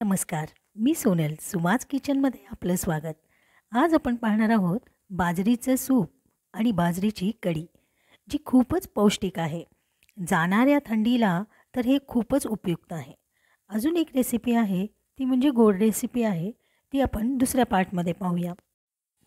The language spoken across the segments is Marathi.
नमस्कार. मी सोनल. सुमाज किचनमध्ये आपलं स्वागत. आज आपण पाहणार आहोत बाजरीचं सूप आणि बाजरीची कढी, जी खूपच पौष्टिक आहे. जाणाऱ्या थंडीला तर हे खूपच उपयुक्त आहे. अजून एक रेसिपी आहे, ती म्हणजे गोड रेसिपी आहे. ती आपण दुसऱ्या पार्टमध्ये पाहूया.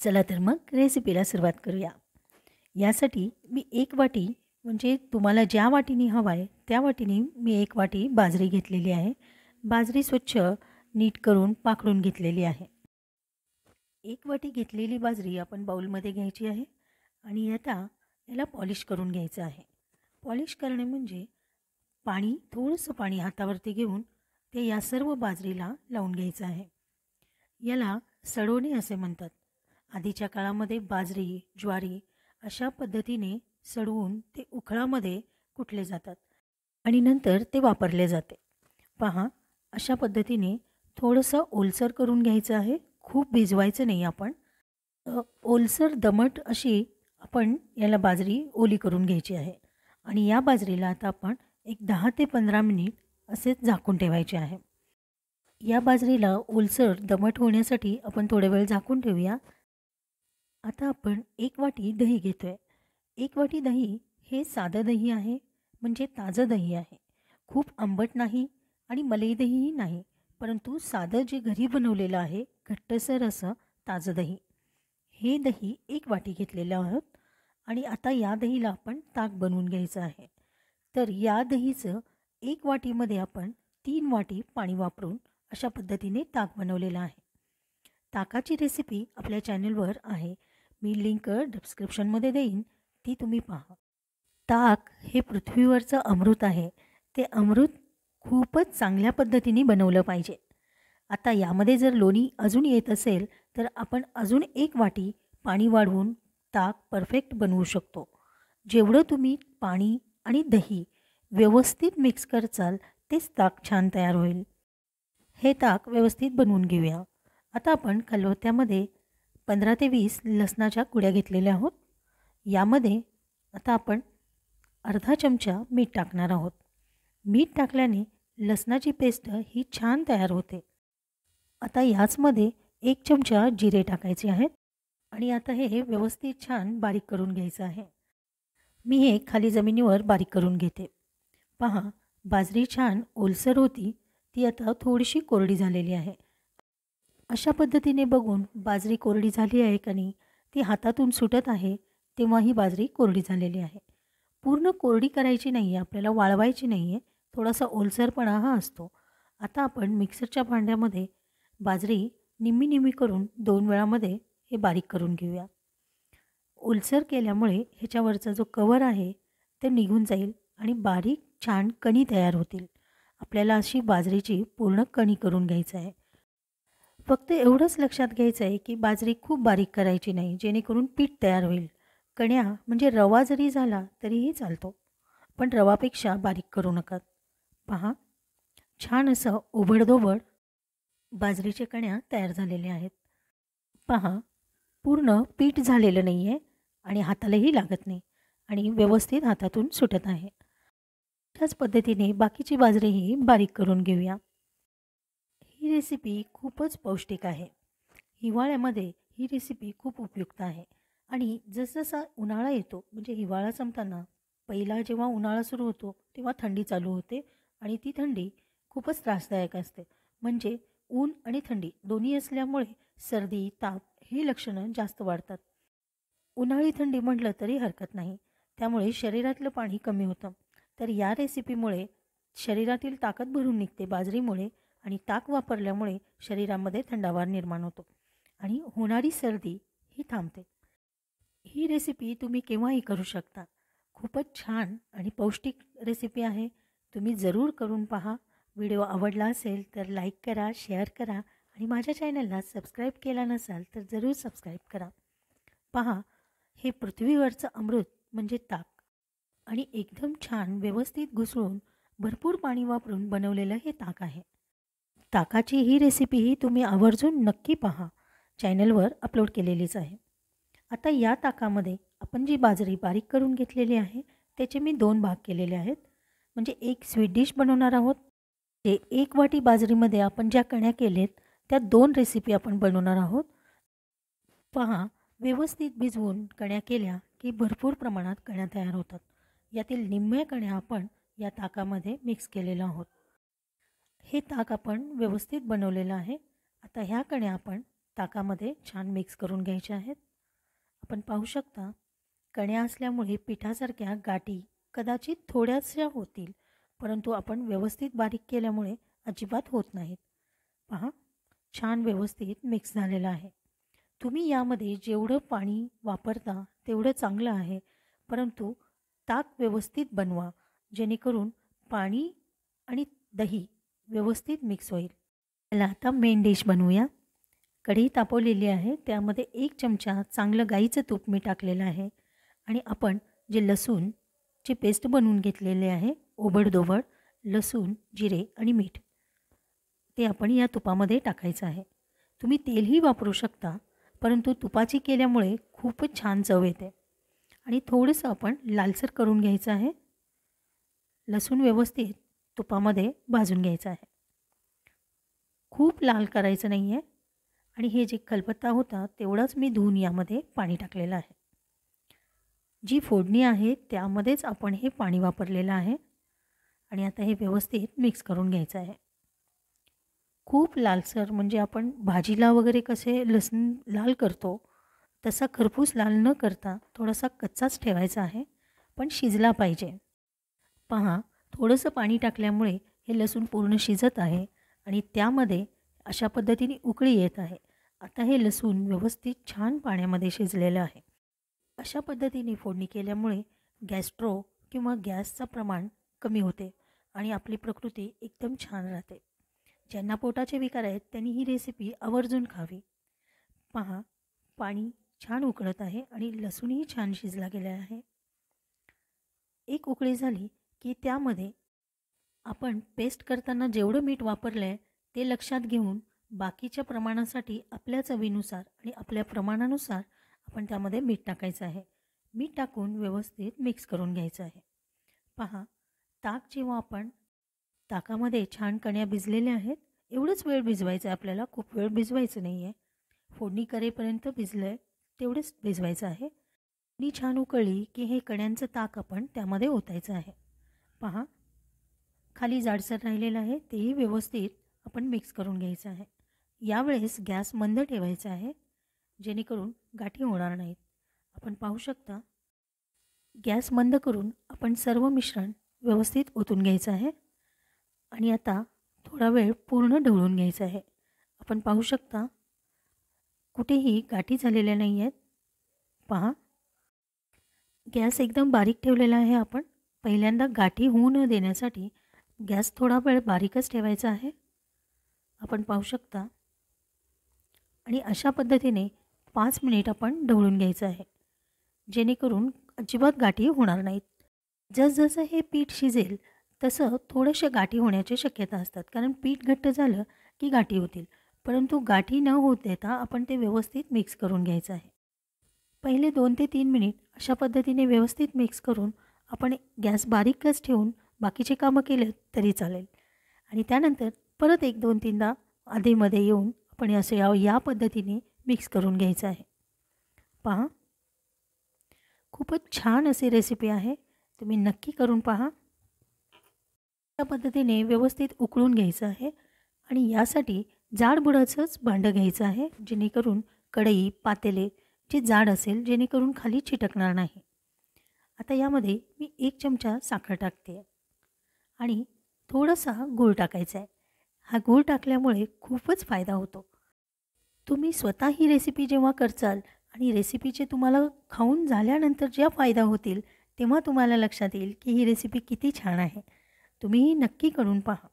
चला तर मग रेसिपीला सुरुवात करूया. यासाठी मी 1 वाटी म्हणजे तुम्हाला ज्या वाटीने हवं आहे त्या वाटीने मी 1 वाटी बाजरी घेतलेली आहे. बाजरी स्वच्छ नीट करून पाकडून घेतलेली आहे. 1 वाटी घेतलेली बाजरी आपण बाउलमध्ये घ्यायची आहे आणि आता याला पॉलिश करून घ्यायचं आहे. पॉलिश करणे म्हणजे थोडंसं पाणी हातावरती घेऊन ते या सर्व बाजरीला लावून घ्यायचं आहे. याला सडवणे असे म्हणतात. आधीच्या काळामध्ये बाजरी, ज्वारी अशा पद्धतीने सडवून ते उखळामध्ये कुटले जातात आणि नंतर ते वापरले जाते. पहा, अशा पद्धतीने थोडंसं ओलसर करून घ्यायचं आहे. खूप भिजवायचं नाही आपण. ओलसर दमट अशी आपण याला बाजरी ओली करून घ्यायची आहे आणि या बाजरीला आता आपण एक 10 ते 15 मिनिट असेच झाकून ठेवायचे आहे. या बाजरीला ओलसर दमट होण्यासाठी आपण थोडा वेळ झाकून ठेवूया. आता आपण 1 वाटी दही घेतोय. 1 वाटी दही हे साधं दही आहे, म्हणजे ताजं दही आहे. खूप आंबट नाही आणि मलई दहीही नाही, परंतु साधं जे घरी बनवलेलं आहे, घट्टसर असं ताजं दही. हे दही 1 वाटी घेतलेलं आहोत आणि आता या दहीला आपण ताक बनवून घ्यायचं आहे. तर या दहीचं 1 वाटीमध्ये आपण 3 वाटी पाणी वापरून अशा पद्धतीने ताक बनवलेलं आहे. ताकाची रेसिपी आपल्या चॅनलवर आहे. मी लिंक डिस्क्रिप्शनमध्ये देईन, ती तुम्ही पहा. ताक हे पृथ्वीवरचं अमृत आहे. ते अमृत खूपच चांगल्या पद्धतीने बनवलं पाहिजे. आता यामध्ये जर लोणी अजून येत असेल तर आपण अजून 1 वाटी पाणी वाढवून ताक परफेक्ट बनवू शकतो. जेवढं तुम्ही पाणी आणि दही व्यवस्थित मिक्स करचाल तेच ताक छान तयार होईल. हे ताक व्यवस्थित बनवून घेऊया. आता आपण खलबत्त्यामध्ये 15 ते 20 लसणाच्या कुड्या घेतलेल्या आहोत. यामध्ये आता आपण अर्धा चमचा मीठ टाकणार आहोत. मीठ टाकल्याने लसणाची पेस्ट ही छान तयार होते. आता याचमध्ये 1 चमचा जिरे टाकायचे आहेत आणि आता हे व्यवस्थित छान बारीक करून घ्यायचं आहे. मी हे खाली जमिनीवर बारीक करून घेते. पहा, बाजरी छान ओलसर होती, ती आता थोडीशी कोरडी झालेली आहे. अशा पद्धतीने बघून बाजरी कोरडी झाली आहे का नाही, ती हातातून सुटत आहे, तेव्हा ही बाजरी कोरडी झालेली आहे. पूर्ण कोरडी करायची नाही आहे, आपल्याला वाळवायची नाही आहे. थोडासा ओलसरपणा हा असतो. आता आपण मिक्सरच्या भांड्यामध्ये बाजरी निम्मी करून 2 वेळामध्ये हे बारीक करून घेऊया. ओलसर केल्यामुळे ह्याच्यावरचा जो कवर आहे ते निघून जाईल आणि बारीक छान कणी तयार होतील. आपल्याला अशी बाजरीची पूर्ण कणी करून घ्यायचं आहे. फक्त एवढंच लक्षात घ्यायचं आहे की बाजरी खूप बारीक करायची नाही, जेणेकरून पीठ तयार होईल. कण्या म्हणजे रवा जरी झाला तरीही चालतो, पण रवापेक्षा बारीक करू नका. पहा, छान असं ओबडधोबड बाजरीच्या कण्या तयार झालेल्या आहेत. पहा, पूर्ण पीठ झालेलं नाही आहे आणि हातालाही लागत नाही आणि व्यवस्थित हातातून सुटत आहे. त्याच पद्धतीने बाकीची बाजरीही बारीक करून घेऊया. ही रेसिपी खूपच पौष्टिक आहे. हिवाळ्यामध्ये ही रेसिपी खूप उपयुक्त आहे आणि जसजसा उन्हाळा येतो, म्हणजे हिवाळा संपताना पहिला जेव्हा उन्हाळा सुरू होतो तेव्हा थंडी चालू होते आणि ती थंडी खूपच त्रासदायक असते. म्हणजे ऊन आणि थंडी दोन्ही असल्यामुळे सर्दी, ताप ही लक्षणं जास्त वाढतात. उन्हाळी थंडी म्हटलं तरी हरकत नाही, त्यामुळे शरीरातलं पाणी कमी होतं. तर या रेसिपीमुळे शरीरातील ताकद भरून निघते बाजरीमुळे आणि ताक वापरल्यामुळे शरीरामध्ये थंडावा निर्माण होतो आणि होणारी सर्दी ही थांबते. ही रेसिपी तुम्ही केव्हाही करू शकता. खूपच छान आणि पौष्टिक रेसिपी आहे. तुम्ही जरूर करून पहा. व्हिडिओ आवडला असेल तर लाईक करा, शेअर करा आणि माझ्या चॅनलला सबस्क्राईब केला नसाल तर जरूर सबस्क्राईब करा. पहा, हे पृथ्वीवरचं अमृत म्हणजे ताक आणि एकदम छान व्यवस्थित घुसळून भरपूर पाणी वापरून बनवलेलं हे ताक आहे. ताकाची ही रेसिपीही तुम्ही आवर्जून नक्की पहा. चॅनलवर अपलोड केलेलीच आहे. आता या ताकामध्ये आपण जी बाजरी बारीक करून घेतलेली आहे त्याचे मी 2 भाग केलेले आहेत. म्हणजे एक स्वीट डिश बनवणार आहोत ते 1 वाटी बाजरीमध्ये आपण ज्या कण्या केलेत त्या 2 रेसिपी आपण बनवणार आहोत. पहा, व्यवस्थित भिजवून कण्या केल्या की भरपूर प्रमाणात कण्या तयार होतात. यातील निम्म्या कण्या आपण या ताकामध्ये मिक्स केलेल्या आहोत. हे ताक आपण व्यवस्थित बनवलेलं आहे. आता ह्या कण्या आपण ताकामध्ये छान मिक्स करून घ्यायच्या आहेत. आपण पाहू शकता, कण्या असल्यामुळे पिठासारख्या गाठी कदाचित थोड्याशा होतील, परंतु आपण व्यवस्थित बारीक केल्यामुळे अजिबात होत नाहीत. पहा, छान व्यवस्थित मिक्स झालेलं आहे. तुम्ही यामध्ये जेवढं पाणी वापरता तेवढं चांगलं आहे, परंतु ताक व्यवस्थित बनवा, जेणेकरून पाणी आणि दही व्यवस्थित मिक्स होईल. त्याला आता मेन डिश बनवूया. कढई तापवलेली आहे, त्यामध्ये 1 चमचा चांगलं गाईचं तूप मी टाकलेलं आहे आणि आपण जे लसूणची पेस्ट बनवून घेतलेले आहे, ओबडधोबड लसूण, जिरे आणि मीठ, ते आपण या तुपामध्ये टाकायचं आहे. तुम्ही तेलही वापरू शकता, परंतु तुपाची केल्यामुळे खूपच छान चव येते. आणि थोडंसं आपण लालसर करून घ्यायचं आहे. लसूण व्यवस्थित तुपामध्ये भाजून घ्यायचं आहे. खूप लाल करायचं नाही आहे. आणि हे जे खलबत्ता होता तेवढंच मी धुवून यामध्ये पाणी टाकलेलं आहे. जी फोडणी आहे त्यामध्येच आपण हे पाणी वापरलेलं आहे. आणि आता हे व्यवस्थित मिक्स करून घ्यायचं आहे. खूप लालसर म्हणजे आपण भाजीला वगैरे कसे लसूण लाल करतो तसा खरपूस लाल न करता थोडासा कच्चाच ठेवायचा आहे, पण शिजला पाहिजे. पहा, थोडंसं पाणी टाकल्यामुळे हे लसूण पूर्ण शिजत आहे आणि त्यामध्ये अशा पद्धतीने उकळी येत आहे. आता हे लसूण व्यवस्थित छान पाण्यामध्ये शिजलेलं आहे. अशा पद्धतीने फोडणी केल्यामुळे गॅस्ट्रो किंवा गॅसचं प्रमाण कमी होते आणि आपली प्रकृती एकदम छान राहते. ज्यांना पोटाचे विकार आहेत त्यांनी ही रेसिपी आवर्जून खावी. पहा, पाणी छान उकळत आहे आणि लसूणही छान शिजला गेला आहे. एक उकळी झाली की त्यामध्ये आपण पेस्ट करताना जेवढं मीठ वापरलं आहे ते लक्षात घेऊन बाकीच्या प्रमाणासाठी आपल्या चवीनुसार आणि आपल्या प्रमाणानुसार आपण त्यामध्ये मीठ टाकायचं आहे. मीठ टाकून व्यवस्थित मिक्स करून घ्यायचं आहे. पहा, ताक जेव्हा आपण ताकामध्ये छान कण्या भिजलेल्या आहेत, एवढंच वेळ भिजवायचं आहे आपल्याला, खूप वेळ भिजवायचं नाही आहे. फोडणी करेपर्यंत भिजलं आहे तेवढंच भिजवायचं आहे. फोडणी छान उकळली की हे कण्यांचं ताक आपण त्यामध्ये ओतायचं आहे. पहा, खाली जाडसर राहिलेलं आहे तेही व्यवस्थित आपण मिक्स करून घ्यायचं आहे. यावेळेस गॅस मंद ठेवायचा आहे, जेणेकरून गाठी होणार नाहीत. आपण पाहू शकता, गॅस मंद करून आपण सर्व मिश्रण व्यवस्थित ओतून घ्यायचं आहे आणि आता थोडा वेळ पूर्ण ढवळून घ्यायचं आहे. आपण पाहू शकता, कुठेही गाठी झालेल्या नाही आहेत. पहा, गॅस एकदम बारीक ठेवलेला आहे. आपण पहिल्यांदा गाठी होऊ न देण्यासाठी गॅस थोडा वेळ बारीकच ठेवायचा आहे. आपण पाहू शकता आणि अशा पद्धतीने 5 मिनिट आपण ढवळून घ्यायचं आहे, जेणेकरून अजिबात गाठी होणार नाहीत. जसजसं हे पीठ शिजेल तसं थोड्याशा गाठी होण्याची शक्यता असतात, कारण पीठ घट्ट झालं की गाठी होतील. परंतु गाठी न होत देता आपण ते व्यवस्थित मिक्स करून घ्यायचं आहे. पहिले 2 ते 3 मिनिट अशा पद्धतीने व्यवस्थित मिक्स करून आपण गॅस बारीकच ठेवून बाकीचे कामं केले तरी चालेल. आणि त्यानंतर परत 1-2-3दा आधेमध्ये येऊन आपण असं या पद्धतीने मिक्स करून घ्यायचं आहे. पहा, खूपच छान अशी रेसिपी आहे, तुम्ही नक्की करून पहा. त्या पद्धतीने व्यवस्थित उकळून घ्यायचं आहे आणि यासाठी जाड बुडाचंच भांडं घ्यायचं आहे, जेणेकरून कढई, पातेले जे जाड असेल, जेणेकरून खाली चिटकणार नाही. आता यामध्ये मी 1 चमचा साखर टाकते आणि थोडासा गूळ टाकायचा आहे. हा गूळ टाकल्यामुळे खूपच फायदा होतो. तुम्ही स्वतः ही रेसिपी जेव्हा करचाल आणि रेसिपीचे तुम्हाला खाऊन झाल्यानंतर ज्या फायदा होतील तेव्हा तुम्हाला लक्षात येईल की ही रेसिपी किती छान आहे. तुम्हीही नक्की करून पहा.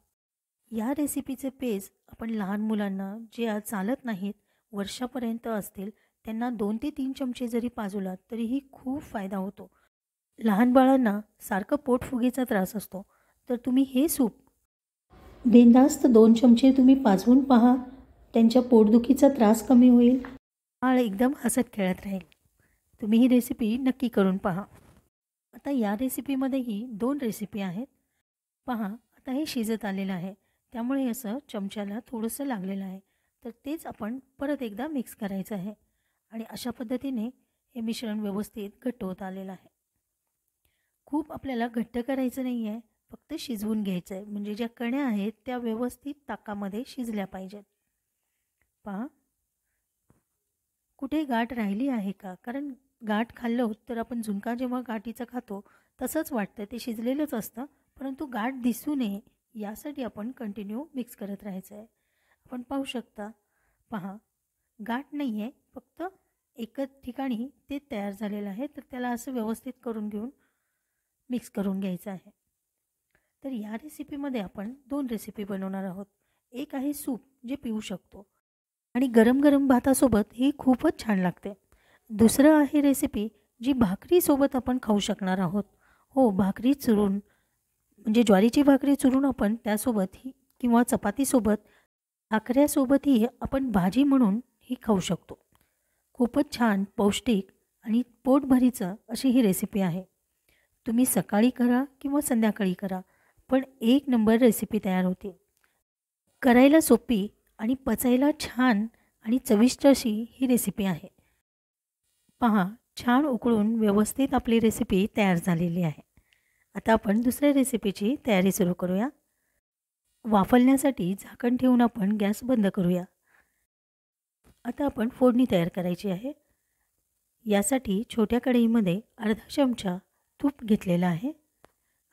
या रेसिपीचे पेज आपण लहान मुलांना जे आज चालत नाहीत, वर्षापर्यंत असतील, त्यांना 2 ते 3 चमचे जरी पाजलात तरीही खूप फायदा होतो. लहान बाळांना सारखं पोटफुगीचा त्रास असतो, तर तुम्ही हे सूप बिनधास्त 2 चमचे तुम्ही पाजवून पहा. त्यांच्या पोटदुखीचा त्रास कमी होईल. बाळ एकदम हसत खेळत राहील. तुम्ही ही रेसिपी नक्की करून पहा. आता या रेसिपीमध्येही 2 रेसिपी आहेत. पहा, आता हे शिजत आलेलं आहे. त्यामुळे असं चमच्याला थोडंसं लागलेलं आहे. तर तेच आपण परत एकदा मिक्स करायचं आहे आणि अशा पद्धतीने हे मिश्रण व्यवस्थित घट्ट होत आलेलं आहे. खूप आपल्याला घट्ट करायचं नाही आहे, फक्त शिजवून घ्यायचं आहे. म्हणजे ज्या कण्या आहेत त्या व्यवस्थित ताकामध्ये शिजल्या पाहिजेत. पहा, कुठे गाठ राहिली आहे का? कारण गाठ खाल्लं तर आपण झुणका जेव्हा गाठीचा खातो तसंच वाटतं, ते शिजलेलंच असतं, परंतु गाठ दिसू नये यासाठी आपण कंटिन्यू मिक्स करत राहायचं आहे. आपण पाहू शकता, पहा गाठ नाही आहे, फक्त एकच ठिकाणी ते तयार झालेलं आहे. तर त्याला असं व्यवस्थित करून घेऊन मिक्स करून घ्यायचं आहे. तर या रेसिपीमध्ये आपण 2 रेसिपी बनवणार आहोत. एक आहे सूप, जे पिऊ शकतो आणि गरम गरम भातासोबत ही खूपच छान लागते. दुसरं आहे रेसिपी जी भाकरीसोबत आपण खाऊ शकणार आहोत. हो, भाकरी चुरून म्हणजे ज्वारीची भाकरी चुरून आपण त्यासोबत ही किंवा चपातीसोबत, भाकऱ्यासोबतही आपण भाजी म्हणून ही खाऊ शकतो. खूपच छान, पौष्टिक आणि पोटभरीचं अशी ही रेसिपी आहे. तुम्ही सकाळी करा किंवा संध्याकाळी करा, पण एक नंबर रेसिपी तयार होते. करायला सोपी आणि पचायला छान आणि चविष्ट अशी ही रेसिपी आहे. पहा, छान उकळून व्यवस्थित आपली रेसिपी तयार झालेली आहे. आता आपण दुसऱ्या रेसिपीची तयारी सुरू करूया. वाफलण्यासाठी झाकण ठेवून आपण गॅस बंद करूया. आता आपण फोडणी तयार करायची आहे. यासाठी छोट्या कढईमध्ये अर्धा चमचा तूप घेतलेलं आहे.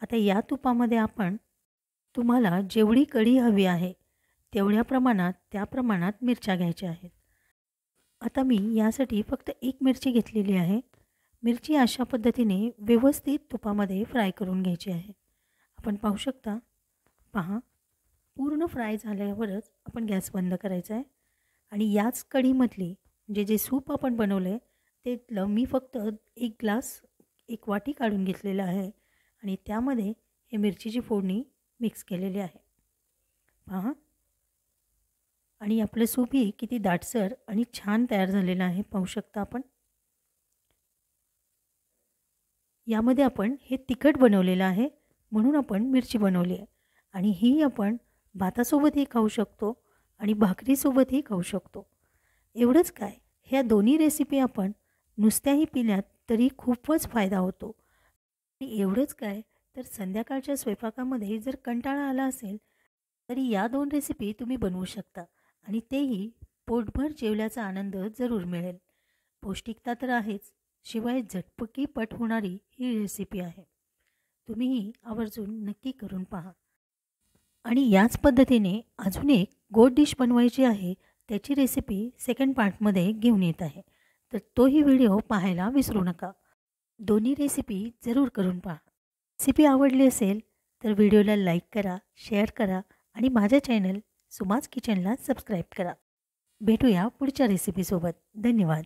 आता या तुपामध्ये आपण तुम्हाला जेवढी कढी हवी आहे तेवढ्या प्रमाणात त्या प्रमाणात मिरच्या घ्यायच्या आहेत. आता मी यासाठी फक्त एक मिरची घेतलेली आहे. मिरची अशा पद्धतीने व्यवस्थित तुपामध्ये फ्राय करून घ्यायची आहे. आपण पाहू शकता, पहा पूर्ण फ्राय झाल्यावरच आपण गॅस बंद करायचा आहे. आणि याच कढीमधली जे सूप आपण बनवलं आहे त्यातलं मी फक्त एक ग्लास, एक वाटी काढून घेतलेलं आहे आणि त्यामध्ये हे मिरचीची फोडणी मिक्स केलेली आहे. पहा, आणि आपलं सूपही किती दाटसर आणि छान तयार झालेलं आहे, पाहू शकता आपण. यामध्ये आपण हे तिखट बनवलेलं आहे म्हणून आपण मिरची बनवली आहे आणि ही आपण भातासोबतही खाऊ शकतो आणि भाकरीसोबतही खाऊ शकतो. एवढंच काय, ह्या दोन्ही रेसिपी आपण नुसत्याही पिल्यात तरी खूपच फायदा होतो. आणि एवढंच काय, तर संध्याकाळच्या स्वयंपाकामध्ये जर कंटाळा आला असेल तरी या 2 रेसिपी तुम्ही बनवू शकता आणि तेही पोटभर जेवल्याचा आनंद जरूर मिळेल. पौष्टिकता तर आहेच, शिवाय झटपट होणारी ही रेसिपी आहे. तुम्हीही आवर्जून नक्की करून पहा. आणि याच पद्धतीने अजून एक गोड डिश बनवायची आहे, त्याची रेसिपी सेकंड पार्टमध्ये घेऊन येत आहे. तर तोही व्हिडिओ पाहायला विसरू नका. दोन्ही रेसिपी जरूर करून पहा. रेसिपी आवडली असेल तर व्हिडिओला लाईक करा, शेअर करा आणि माझ्या चॅनल सुमाज किचनला सबस्क्राईब करा. भेटूया पुढच्या रेसिपीसोबत. धन्यवाद.